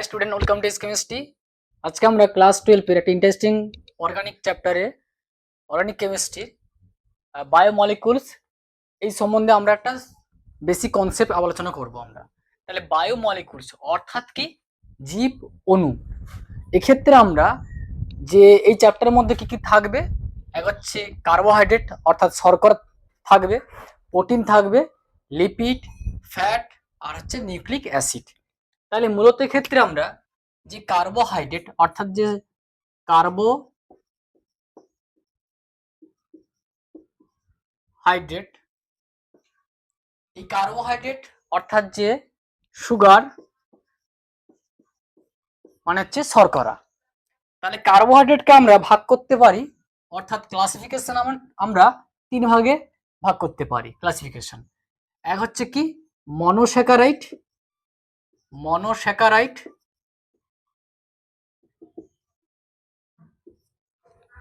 High student, welcome to chemistry. আজকে আমরা class 12 এর একটা ইন্টারেস্টিং অর্গানিক চ্যাপ্টারে অর্গানিক কেমিস্ট্রি বায়োমলিকুলস এই সম্বন্ধে আমরা একটা বেসিক কনসেপ্ট আলোচনা করব। আমরা তাহলে বায়োমলিকুলস অর্থাৎ কি, জীব অণু। এক্ষেত্রে আমরা যে এই চ্যাপ্টারের মধ্যে কি কি থাকবে, এক হচ্ছে কার্বোহাইড্রেট অর্থাৎ শর্করা থাকবে, প্রোটিন থাকবে, লিপিড, ফ্যাট আর হচ্ছে নিউক্লিক অ্যাসিড। তাহলে মূলত ক্ষেত্রে আমরা যে কার্বোহাইড্রেট অর্থাৎ যে কার্বোহাইড্রেট এই কার্বোহাইড্রেট অর্থাৎ যে সুগার মানে হচ্ছে শর্করা। তাহলে কার্বোহাইড্রেটকে আমরা ভাগ করতে পারি, অর্থাৎ ক্লাসিফিকেশন আমরা তিন ভাগে ভাগ করতে পারি। ক্লাসিফিকেশন এক হচ্ছে কি মনোস্যাকারাইড,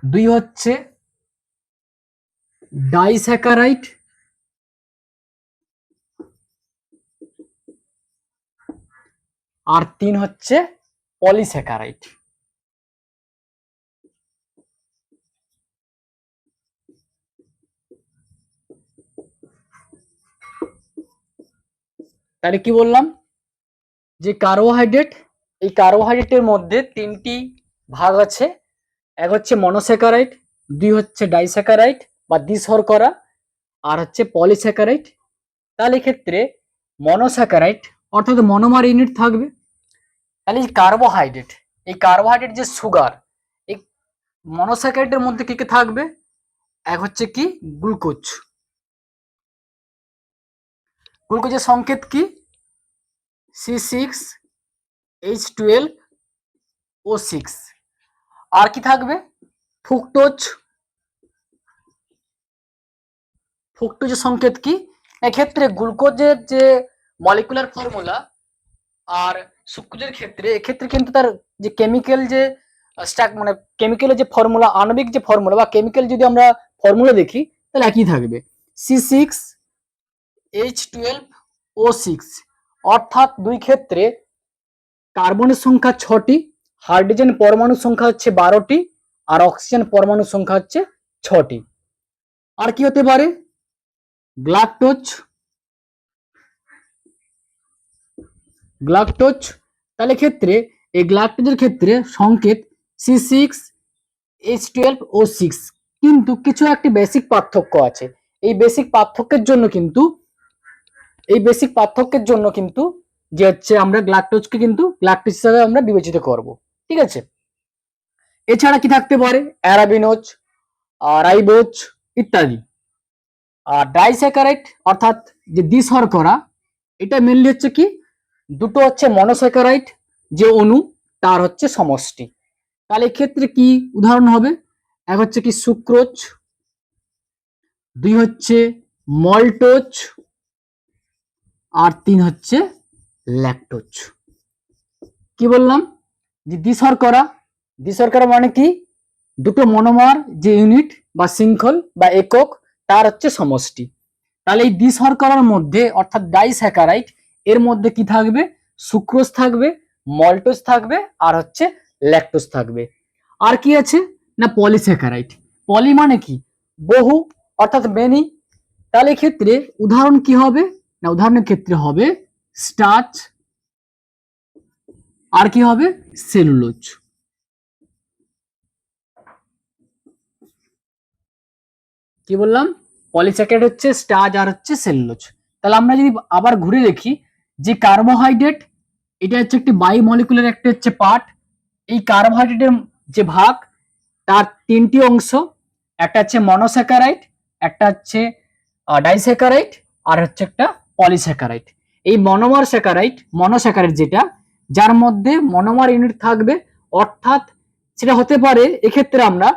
দুই হচ্ছে ডাইস্যাকারাইড, আর তিন হচ্ছে পলিস্যাকারাইড। তাহলে কি বললাম যে কার্বোহাইড্রেট, এই কার্বোহাইড্রেটের মধ্যে তিনটি ভাগ আছে। এক হচ্ছে মনোস্যাকারাইড, দুই হচ্ছে ডাইস্যাকারাইড বা দ্বিশর্করা, আর হচ্ছে পলিস্যাকারাইড। তাহলে ক্ষেত্রে মনোস্যাকারাইড অর্থাৎ মনোমার ইউনিট থাকবে। তাহলে এই কার্বোহাইড্রেট যে সুগার, এই মনোস্যাকারাইডের মধ্যে কি কি থাকবে, এক হচ্ছে কি গ্লুকোজ। গ্লুকোজের সংকেত কি C6H12O6। আর কি থাকবে ফ্রুক্টোজের সংকেত কি, এক্ষেত্রে গ্লুকোজের যে মলিকুলার ফর্মুলা আর সুক্রোজের ক্ষেত্রে এক্ষেত্রে কিন্তু তার যে কেমিক্যাল যে মানে কেমিক্যালের যে ফর্মুলা, আণবিক যে ফর্মুলা বা কেমিক্যাল যদি আমরা ফর্মুলা দেখি তাহলে একই থাকবে C6H12O6। অর্থাৎ দুই ক্ষেত্রে কার্বনের সংখ্যা 6টি, হাইড্রোজেন পরমাণুর সংখ্যা হচ্ছে 12টি, আর অক্সিজেন পরমাণুর সংখ্যা হচ্ছে 6টি। আর কি হতে পারে গ্লাকটোজ। তাহলে ক্ষেত্রে এই গ্লাকটোজের ক্ষেত্রে সংকেত C6H12O6। কিন্তু কিছু একটি বেসিক পার্থক্য আছে। এই বেসিক পার্থক্যের জন্য কিন্তু যে হচ্ছে আমরা গ্লাকটোজকে কিন্তু গ্লাকটোজ হিসেবে আমরা বিবেচিত করব। ঠিক আছে, এছাড়া কি থাকতে পারে অ্যারাবিনোজ, রাইবোজ ইত্যাদি। আর ডাইস্যাকারাইড অর্থাৎ যে দ্বিশর্করা, এটা মেনলি হচ্ছে কি দুটো হচ্ছে মনোস্যাকারাইড যে অণু তার হচ্ছে সমষ্টি। তাহলে এক্ষেত্রে কি উদাহরণ হবে, এক হচ্ছে কি সুক্রোজ, দুই হচ্ছে মল্টোজ, আর তিন হচ্ছে ল্যাকটোজ। কি বললাম যে দ্বিশর্করা মানে কি দুটো মনোমার যে ইউনিট বা শৃঙ্খল বা একক তার হচ্ছে সমষ্টি। তাহলে এই দ্বিশর্করার মধ্যে অর্থাৎ ডাইস্যাকারাইড এর মধ্যে কি থাকবে, সুক্রোজ থাকবে, মল্টোজ থাকবে, আর হচ্ছে ল্যাকটোজ থাকবে। আর কি আছে না পলিস্যাকারাইড। পলি মানে কি বহু অর্থাৎ মেনি। তাহলে ক্ষেত্রে উদাহরণ কি হবে না, উদাহরণের ক্ষেত্রে হবে স্টার্চ, আর কি হবে সেলুলোজ। কি বললাম পলিস্যাকারাইড হচ্ছে স্টার্চ আর হচ্ছে সেলুলোজ। তাহলে আমরা যদি আবার ঘুরে দেখি যে কার্বোহাইড্রেট, এটা হচ্ছে একটি বায়োমলিকুলার একটা হচ্ছে পার্ট। এই কার্বোহাইড্রেটের যে ভাগ তার তিনটি অংশ, একটা হচ্ছে মনোস্যাকারাইড, একটা হচ্ছে ডাইস্যাকারাইড, আর হচ্ছে একটা পলিস্যাকারাইড। এই মনোস্যাকারাইড যেটা যার মধ্যে মনোমার ইউনিট থাকবে, অর্থাৎ সেটা হতে পারে এক্ষেত্রে আমরা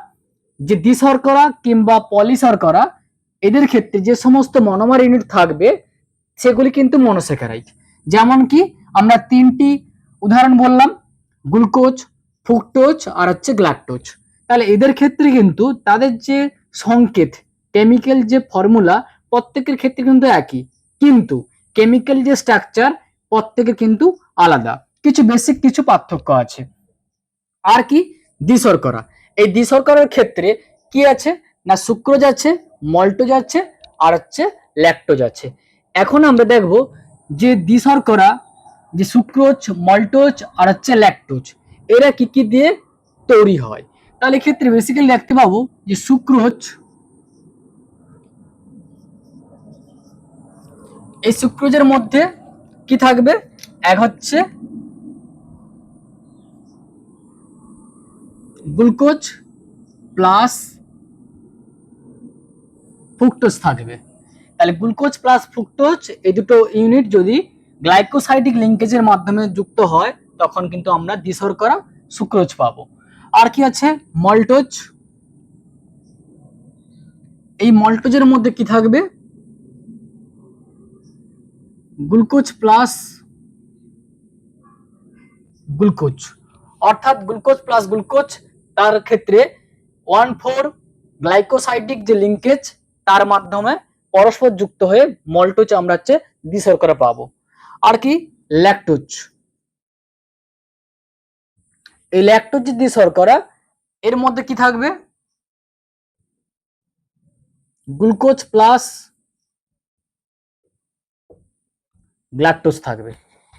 যে দ্বিশর্করা কিংবা পলিশর্করা এদের ক্ষেত্রে যে সমস্ত মনোমার ইউনিট থাকবে সেগুলি কিন্তু মনোস্যাকারাইড। যেমন কি আমরা তিনটি উদাহরণ বললাম, গ্লুকোজ, ফ্রুক্টোজ আর হচ্ছে গ্লাকটোজ। তাহলে এদের ক্ষেত্রে কিন্তু তাদের যে সংকেত কেমিক্যাল যে ফর্মুলা প্রত্যেকের ক্ষেত্রে কিন্তু একই, কিন্তু কেমিক্যাল যে স্ট্রাকচার প্রত্যেকের কিন্তু আলাদা। কিছু বেসিক কিছু পার্থক্য আছে। আর কি, দ্বিশর্করা। এই দ্বিশর্করার ক্ষেত্রে কি আছে না, সুক্রোজ আছে, মল্টোজ আছে, আর হচ্ছে ল্যাকটোজ আছে। এখন আমরা দেখব যে দ্বিশর্করা, যে সুক্রোজ, মল্টোজ আর হচ্ছে ল্যাকটোজ, এরা কি কি দিয়ে তৈরি হয়। তাহলে ক্ষেত্রে বেসিক্যালি দেখতে পাবো যে সুক্রোজ, এই সুক্রোজের মধ্যে কি থাকবে, এক হচ্ছে গ্লুকোজ প্লাস ফ্রুক্টোজ থাকবে। তাহলে গ্লুকোজ প্লাস ফ্রুক্টোজ এই দুটো ইউনিট যদি গ্লাইকোসাইডিক লিঙ্কেজের মাধ্যমে যুক্ত হয় তখন কিন্তু আমরা দ্বিশর্করা সুক্রোজ পাবো। আর কি আছে, মল্টোজ। এই মল্টোজের মধ্যে কি থাকবে, গ্লুকোজ প্লাস গ্লুকোজ, অর্থাৎ গ্লুকোজ প্লাস গ্লুকোজ, তার ক্ষেত্রে 1,4 গ্লাইকোসাইডিক যে লিঙ্কেজ তার মাধ্যমে পরস্পর যুক্ত হয়ে মল্টোজ আমরা হচ্ছে দ্বিশর্করা পাবো। আর কি, ল্যাকটোজ। এই ল্যাকটোজ যে দ্বিশর্করা, এর মধ্যে কি থাকবে, গ্লুকোজ প্লাস গ্ল্যাকটোজ থাকবে।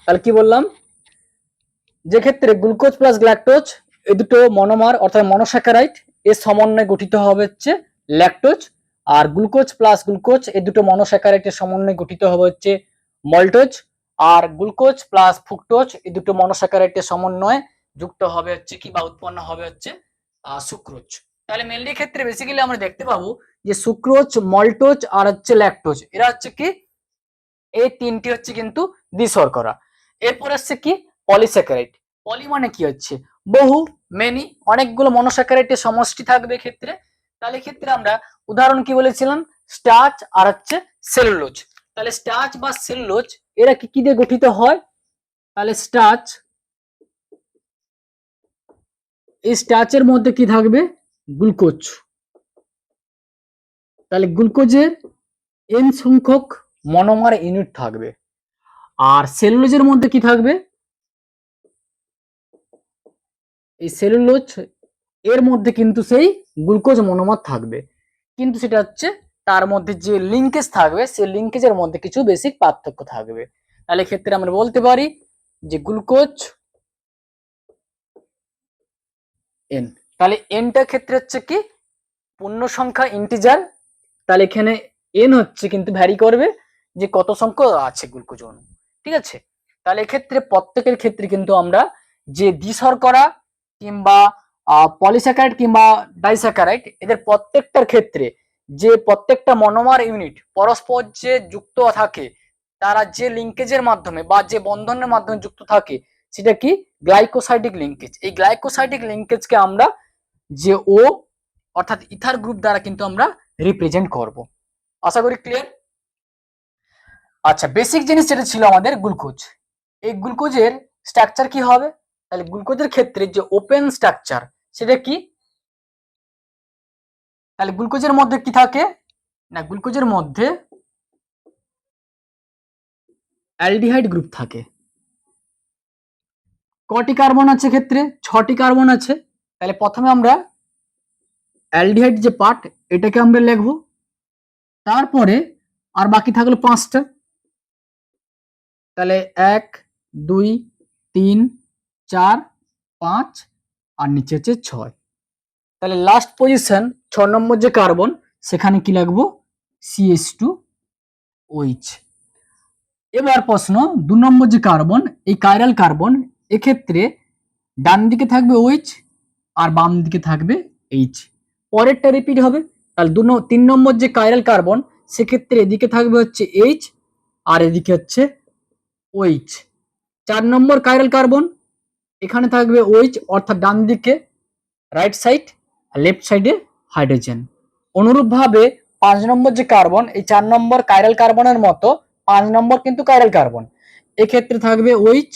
তাহলে কি বললাম, যে ক্ষেত্রে গ্লুকোজ প্লাস গ্ল্যাকটোজ এই দুটো মনোমার অর্থাৎ মনোস্যাকারাইড এর সমন্বয়ে গঠিত হবে হচ্ছে ল্যাকটোজ, আর গ্লুকোজ প্লাস গ্লুকোজ এই দুটো মনোস্যাকারাইডের সমন্বয়ে গঠিত হবে হচ্ছে মল্টোজ, আর গ্লুকোজ প্লাস ফ্রুক্টোজ এই দুটো মনোস্যাকারাইডের সমন্বয়ে যুক্ত হবে হচ্ছে কি বা উৎপন্ন হবে হচ্ছে সুক্রোজ। তাহলে মেনলি ক্ষেত্রে বেসিক্যালি আমরা দেখতে পাবো যে সুক্রোজ, মল্টোজ আর হচ্ছে ল্যাকটোজ এরা হচ্ছে কি, এই তিনটি হচ্ছে কিন্তু দ্বিশর্করা। এরপর আসছে কি, পলিস্যাকারাইড। পলি মানে কি হচ্ছে বহু, মেনি, অনেকগুলো মনোস্যাকারাইডের সমষ্টি থাকবে ক্ষেত্রে। তাহলে ক্ষেত্রে আমরা উদাহরণ কি বলেছিলাম, স্টার্চ আর হচ্ছে সেলুলোজ। তাহলে স্টার্চ বা সেলুলোজ এরা কি কি দিয়ে গঠিত হয়, তাহলে স্টার্চ, এই স্টার্চের মধ্যে কি থাকবে, গ্লুকোজ। তাহলে গ্লুকোজের n সংখ্যক মনোমার ইউনিট থাকবে। আর সেলুলোজের মধ্যে কি থাকবে, এই সেলুলোজ এর মধ্যে কিন্তু সেই গ্লুকোজ মনোমার থাকবে, কিন্তু সেটা হচ্ছে তার মধ্যে যে লিঙ্কেজ থাকবে সেই লিঙ্কেজের মধ্যে কিছু বেসিক পার্থক্য থাকবে। তাহলে ক্ষেত্রে আমরা বলতে পারি যে গ্লুকোজ এন। তাহলে এনটা ক্ষেত্রে হচ্ছে কি পূর্ণ সংখ্যা ইন্টিজার, তাহলে এখানে এন হচ্ছে কিন্তু ভ্যারি করবে যে কত সংখ্যক আছে গ্লুকোজ অণু, ঠিক আছে। তাহলে এক্ষেত্রে প্রত্যেকের ক্ষেত্রে কিন্তু আমরা যে দ্বিশর্করা কিংবা পলিস্যাকারাইড কিংবা ডাইস্যাকারাইড এদের প্রত্যেকটার ক্ষেত্রে যে প্রত্যেকটা মনোমার ইউনিট পরস্পর যে যুক্ত থাকে, তারা যে লিঙ্কেজের মাধ্যমে বা যে বন্ধনের মাধ্যমে যুক্ত থাকে সেটা কি, গ্লাইকোসাইডিক লিঙ্কেজ। এই গ্লাইকোসাইডিক লিঙ্কেজকে আমরা যে ও অর্থাৎ ইথার গ্রুপ দ্বারা কিন্তু আমরা রিপ্রেজেন্ট করব। আশা করি ক্লিয়ার। আচ্ছা, বেসিক জিনিস যেটা ছিল আমাদের গ্লুকোজ, এই গ্লুকোজের স্ট্রাকচার কি হবে, তাহলে গ্লুকোজের ক্ষেত্রে যে ওপেন স্ট্রাকচার সেটা কি, তাহলে গ্লুকোজের মধ্যে কি থাকে না, গ্লুকোজের মধ্যে অ্যালডিহাইড গ্রুপ থাকে। কটি কার্বন আছে ক্ষেত্রে, 6টি কার্বন আছে। তাহলে প্রথমে আমরা অ্যালডিহাইড যে পার্ট এটাকে আমরা লিখব, তারপরে আর বাকি থাকলো 5টা। তাহলে 1 2 3 4 5 আর নিচে হচ্ছে 6। তাহলে লাস্ট পজিশন 6 নম্বর যে কার্বন সেখানে কি লিখবো, CH2OH। এবার প্রশ্ন 2 নম্বর যে কার্বন, এই কাইরাল কার্বন, এক্ষেত্রে ডান দিকে থাকবে OH আর বাম দিকে থাকবে H, পরেরটা রিপিট হবে। তাহলে 3 নম্বর যে কাইরাল কার্বন সেক্ষেত্রে এদিকে থাকবে হচ্ছে H আর এদিকে হচ্ছে OH। 4 নম্বর কাইরাল কার্বন, এখানে থাকবে OH অর্থাৎ ডান দিকে রাইট সাইড, আর লেফট সাইডে হাইড্রোজেন। অনুরূপভাবে 5 নম্বর যে কার্বন, এই 4 নম্বর কাইরাল কার্বনের মতো 5 নম্বর কিন্তু কাইরাল কার্বন, এক্ষেত্রে থাকবে OH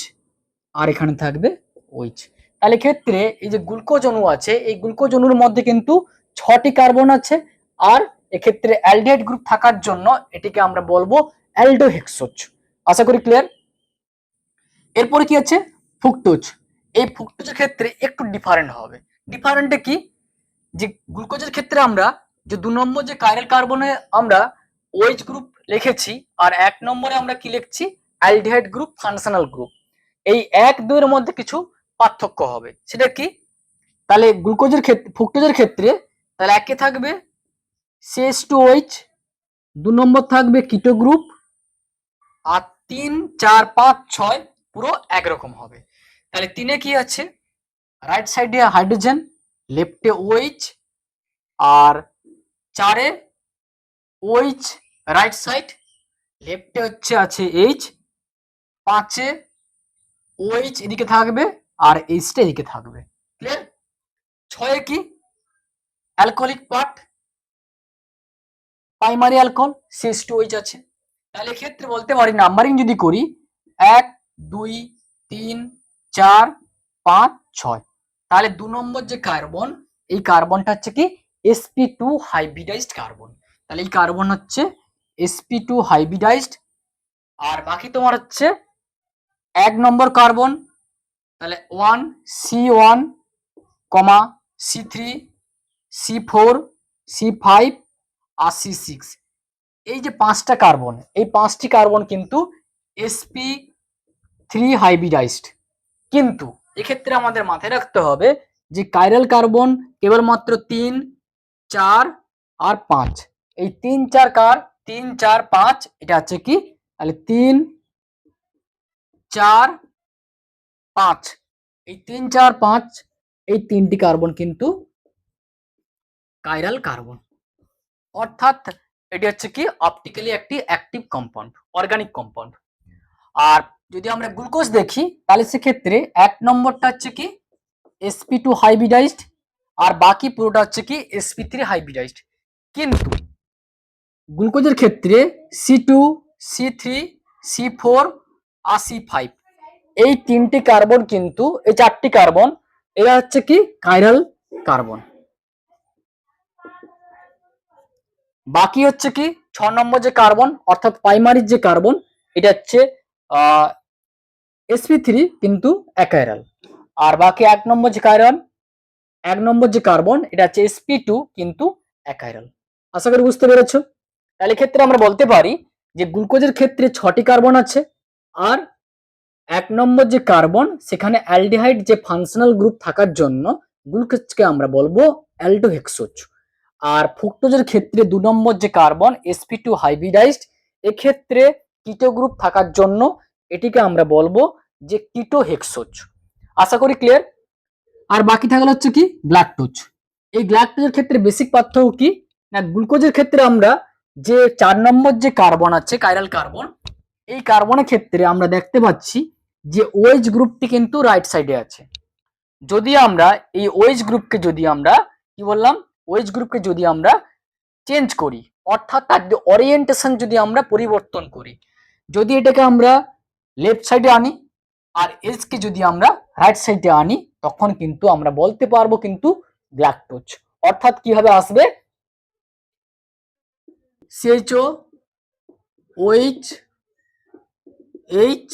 আর এখানে থাকবে OH। তাহলে ক্ষেত্রে এই যে গ্লুকোজ অণু আছে, এই গ্লুকোজ অণুর মধ্যে কিন্তু 6টি কার্বন আছে, আর এক্ষেত্রে অ্যালডিহাইড গ্রুপ থাকার জন্য এটিকে আমরা বলবো অ্যালডোহেক্সোজ। আশা করি ক্লিয়ার। এরপরে কি আছে, ফ্রুক্টোজ। এই ফ্রুক্টোজের ক্ষেত্রে একটু ডিফারেন্ট হবে। ডিফারেন্টটা কি, যে গ্লুকোজের ক্ষেত্রে আমরা যে 2 নম্বর যে কাইরাল কার্বনে আমরা OH গ্রুপ লিখেছি, আর 1 নম্বরে আমরা কি লিখছি, অ্যালডিহাইড গ্রুপ, ফাংশনাল গ্রুপ। এই 1-2 এর মধ্যে কিছু পার্থক্য হবে। সেটা কি, তাহলে গ্লুকোজের ক্ষেত্রে, ফ্রুক্টোজের ক্ষেত্রে তাহলে একে থাকবে CH2OH, 2 নম্বর থাকবে কিটো গ্রুপ, আর 3, 4, 5, 6 পুরো একরকম হবে। তাহলে 3-এ কি আছে, রাইট সাইডে হাইড্রোজেন, লেফটে OH, আর 4-এ OH রাইট সাইড, লেফটে হচ্ছে আছে H, 5-এ OH এদিকে থাকবে আর H-টা এদিকে থাকবে। ক্লিয়ার? 6-এ কি, alcoholic part, primary alcohol, CH2OH আছে। তাহলে এক্ষেত্রে বলতে পারি নাম্বারিং যদি করি 1, 2, 3, 4, 5, 6, তাহলে 2 নম্বর যে কার্বন, এই কার্বনটা হচ্ছে কি sp2 হাইব্রিডাইজড কার্বন। তাহলে এই কার্বন হচ্ছে sp2 হাইব্রিডাইজড। আর বাকি তোমার হচ্ছে 1 নম্বর কার্বন, তাহলে 1 C1, C3, C4, C5 আর C6। এই যে 5টা কার্বন, এই 5টি কার্বন কিন্তু sp3 হাইব্রিডাইজড। কিন্তু এক্ষেত্রে আমাদের মাথায় রাখতে হবে যে কাইরাল কার্বন কেবলমাত্র 3, 4 আর 5। এই 3, 4 কার, 3, 4, 5 এটা হচ্ছে কি, তাহলে 3, 4, 5, এই 3, 4, 5 এই 3টি কার্বন কিন্তু কাইরাল কার্বন। অর্থাৎ এটি হচ্ছে কি অপটিক্যালি একটি অ্যাক্টিভ কম্পাউন্ড, অর্গানিক কম্পাউন্ড। আর যদি আমরা গ্লুকোজ দেখি তাহলে সেক্ষেত্রে 1 নম্বরটা হচ্ছে কি sp2 হাইব্রিডাইজড, আর বাকি পুরোটা হচ্ছে কি sp3 হাইব্রিডাইজড। কিন্তু গ্লুকোজের ক্ষেত্রে C2, C3, C4 আর C5 এই 3টি কার্বন কিন্তু, এই 4টি কার্বন এরা হচ্ছে কি কাইরাল কার্বন। বাকি হচ্ছে কি 6 নম্বর যে কার্বন অর্থাৎ প্রাইমারি যে কার্বন, এটা হচ্ছে sp3 কিন্তু অ্যাকাইরাল। আর বাকি 1 নম্বর যে কার্বন এটা হচ্ছে sp2 কিন্তু অ্যাকাইরাল। আশা করি বুঝতে পেরেছো। তাহলে ক্ষেত্রে আমরা বলতে পারি যে গ্লুকোজের ক্ষেত্রে 6টি কার্বন আছে, আর 1 নম্বর যে কার্বন সেখানে অ্যালডিহাইড যে ফাংশনাল গ্রুপ থাকার জন্য গ্লুকোজকে আমরা বলবো অ্যালডোহেক্সোজ। আর ফ্রুক্টোজের ক্ষেত্রে 2 নম্বর যে কার্বন sp2 হাইব্রিডাইজড, এক্ষেত্রে কিটো গ্রুপ থাকার জন্য এটিকে আমরা বলবো যে কিটোহেক্সোজ। আশা করি ক্লিয়ার। আর বাকি থাকলে হচ্ছে কি গ্লাকটোজ। এই গ্লাকটোজের ক্ষেত্রে বেসিক পার্থক্য কি না, গ্লুকোজের ক্ষেত্রে আমরা যে 4 নম্বর যে কার্বন আছে কাইরাল কার্বন, এই কার্বনের ক্ষেত্রে আমরা দেখতে পাচ্ছি যে OH গ্রুপটি কিন্তু রাইট সাইডে আছে। যদি আমরা এই OH গ্রুপকে যদি আমরা কি বললাম, OH গ্রুপকে যদি আমরা চেঞ্জ করি, অর্থাৎ তার ওরিয়েন্টেশন যদি আমরা পরিবর্তন করি, যদি এটাকে আমরা লেফট সাইডে আনি আর H কে যদি আমরা রাইট সাইডে আনি, তখন কিন্তু আমরা বলতে পারবো কিন্তু গ্লাকটোজ। অর্থাৎ কিভাবে আসবে, CHO OH H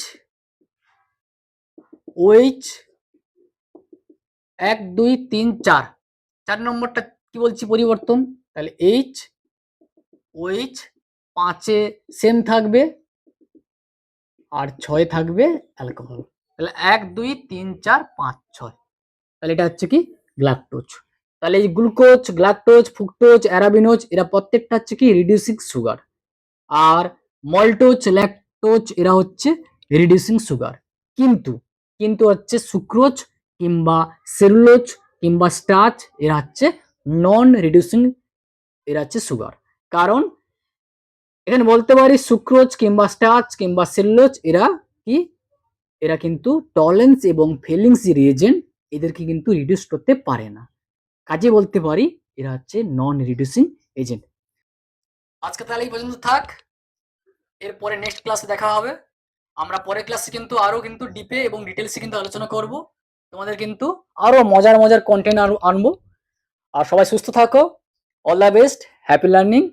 OH 1, 2, 3, 4, 4 নম্বরটা কি বলছি পরিবর্তন, তাহলে H OH 5-এ সেম থাকবে আর 6-এ থাকবে অ্যালকোহল। তাহলে 1, 2, 3, 4, 5, 6, তাহলে এটা হচ্ছে কি গ্লাকটোজ। তাহলে এই গ্লুকোজ, গ্লাকটোজ, ফ্রুক্টোজ, অ্যারাবিনোজ এরা প্রত্যেকটা হচ্ছে কি রিডিউসিং সুগার, আর মল্টোজ, ল্যাকটোজ এরা হচ্ছে রিডিউসিং সুগার। কিন্তু কিন্তু হচ্ছে সুক্রোজ কিংবা সেলুলোজ কিংবা স্টার্চ এরা হচ্ছে নন রিডিউসিং, এরা হচ্ছে সুগার। কারণ এখানে বলতে পারি সুক্রোজ কিংবা স্টার্চ কিংবা সেলুলোজ এরা কি, এরা কিন্তু টলেন্স এবং ফেলিংস রিয়েজেন্ট, এদেরকে কিন্তু রিডিউস করতে পারে না, কাজে বলতে পারি এরা হচ্ছে নন রিডিউসিং এজেন্ট। আজকে তাহলে এই পর্যন্ত থাক, এরপরে নেক্সট ক্লাসে দেখা হবে। আমরা পরের ক্লাসে কিন্তু আরো কিন্তু ডিপে এবং ডিটেলসে কিন্তু আলোচনা করব, তোমাদের কিন্তু আরো মজার মজার কন্টেন্ট আনবো। আর সবাই সুস্থ থাকো, all the best, happy learning.